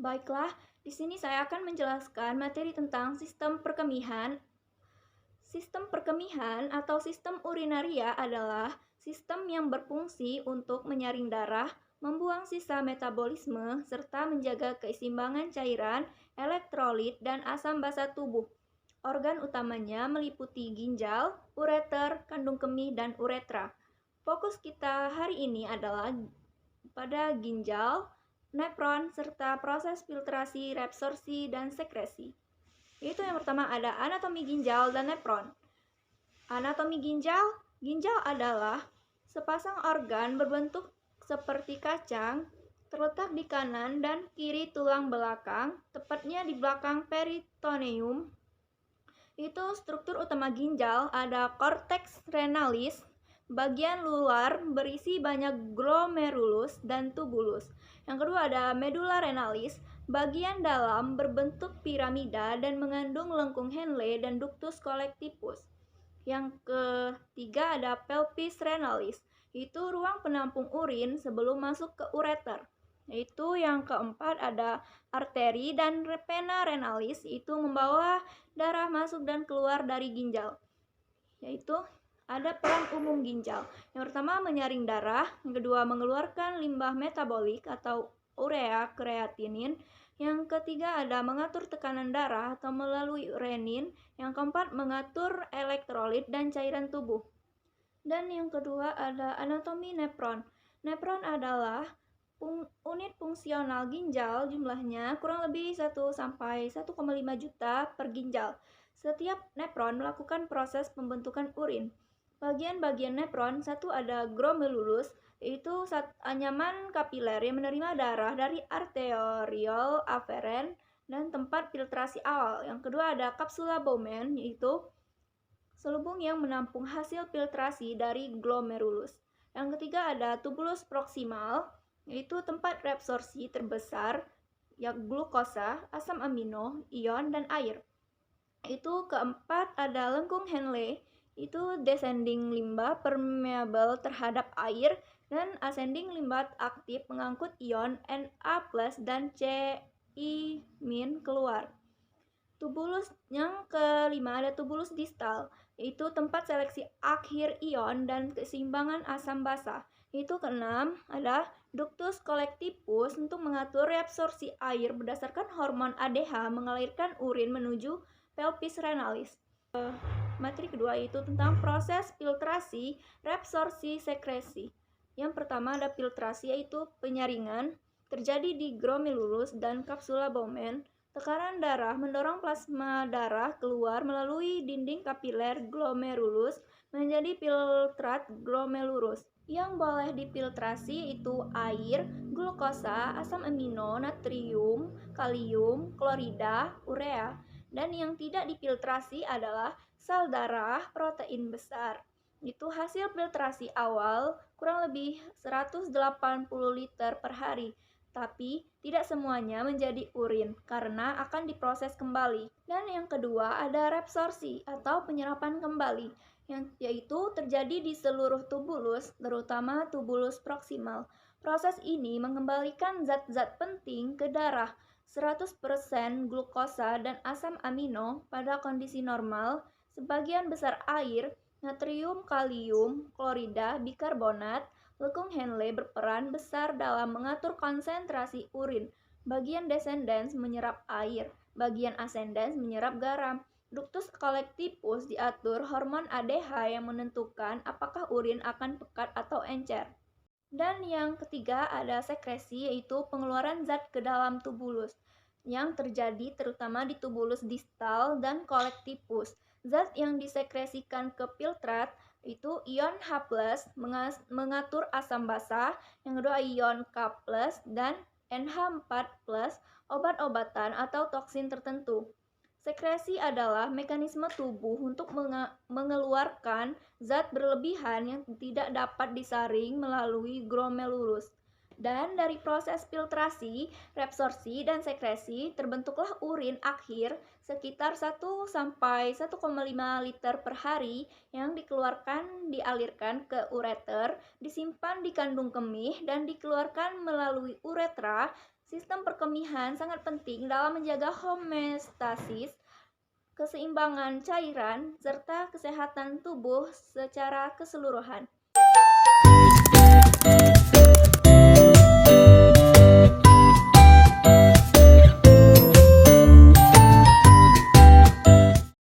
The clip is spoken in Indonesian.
Baiklah, di sini saya akan menjelaskan materi tentang sistem perkemihan. Sistem perkemihan atau sistem urinaria adalah sistem yang berfungsi untuk menyaring darah, membuang sisa metabolisme, serta menjaga keseimbangan cairan, elektrolit, dan asam basa tubuh. Organ utamanya meliputi ginjal, ureter, kandung kemih, dan uretra. Fokus kita hari ini adalah pada ginjal, nefron, serta proses filtrasi, reabsorpsi, dan sekresi. Itu yang pertama ada anatomi ginjal dan nefron. Anatomi ginjal, ginjal adalah sepasang organ berbentuk seperti kacang, terletak di kanan dan kiri tulang belakang, tepatnya di belakang peritoneum. Itu struktur utama ginjal, ada cortex renalis, bagian luar berisi banyak glomerulus dan tubulus. Yang kedua ada medulla renalis, bagian dalam berbentuk piramida dan mengandung lengkung Henle dan ductus collectivus. Yang ketiga ada pelvis renalis, itu ruang penampung urin sebelum masuk ke ureter. Itu yang keempat ada arteri dan vena renalis, itu membawa darah masuk dan keluar dari ginjal. Yaitu ada peran umum ginjal. Yang pertama menyaring darah, yang kedua mengeluarkan limbah metabolik atau urea kreatinin, yang ketiga ada mengatur tekanan darah atau melalui renin, yang keempat mengatur elektrolit dan cairan tubuh. Dan yang kedua ada anatomi nefron. Nefron adalah unit fungsional ginjal, jumlahnya kurang lebih 1 sampai 1,5 juta per ginjal. Setiap nefron melakukan proses pembentukan urin. Bagian-bagian nefron, satu ada glomerulus, yaitu anyaman kapiler yang menerima darah dari arteriol aferen dan tempat filtrasi awal. Yang kedua ada capsula Bowman, yaitu selubung yang menampung hasil filtrasi dari glomerulus. Yang ketiga ada tubulus proksimal, yaitu tempat reabsorpsi terbesar yang glukosa, asam amino, ion, dan air. Itu keempat ada lengkung Henle, itu descending limbah permeable terhadap air, dan ascending limbah aktif mengangkut ion Na+ dan Ci- keluar. Tubulus yang kelima ada tubulus distal, yaitu tempat seleksi akhir ion dan keseimbangan asam basa. Itu keenam ada ductus collectivus untuk mengatur reabsorpsi air berdasarkan hormon ADH mengalirkan urin menuju pelvis renalis. Materi kedua itu tentang proses filtrasi, reabsorpsi, sekresi. Yang pertama ada filtrasi, yaitu penyaringan terjadi di glomerulus dan kapsula Bowman. Tekanan darah mendorong plasma darah keluar melalui dinding kapiler glomerulus menjadi filtrat glomerulus. Yang boleh difiltrasi itu air, glukosa, asam amino, natrium, kalium, klorida, urea. Dan yang tidak difiltrasi adalah sel darah, protein besar. Itu hasil filtrasi awal kurang lebih 180 liter per hari. Tapi tidak semuanya menjadi urin karena akan diproses kembali. Dan yang kedua ada reabsorpsi atau penyerapan kembali, yaitu terjadi di seluruh tubulus, terutama tubulus proksimal. Proses ini mengembalikan zat-zat penting ke darah, 100% glukosa dan asam amino pada kondisi normal, sebagian besar air, natrium, kalium, klorida, bikarbonat, lengkung Henle berperan besar dalam mengatur konsentrasi urin. Bagian descendens menyerap air, bagian ascendens menyerap garam. Ductus collectivus diatur hormon ADH yang menentukan apakah urin akan pekat atau encer. Dan yang ketiga ada sekresi, yaitu pengeluaran zat ke dalam tubulus yang terjadi terutama di tubulus distal dan collectivus. Zat yang disekresikan ke filtrat itu ion H+, mengatur asam basa, yang kedua ion K+, dan NH4+, obat-obatan atau toksin tertentu. Sekresi adalah mekanisme tubuh untuk mengeluarkan zat berlebihan yang tidak dapat disaring melalui glomerulus. Dan dari proses filtrasi, reabsorpsi, dan sekresi, terbentuklah urin akhir sekitar 1 sampai 1,5 liter per hari yang dialirkan ke ureter, disimpan di kandung kemih, dan dikeluarkan melalui uretra. Sistem perkemihan sangat penting dalam menjaga homeostasis, keseimbangan cairan, serta kesehatan tubuh secara keseluruhan.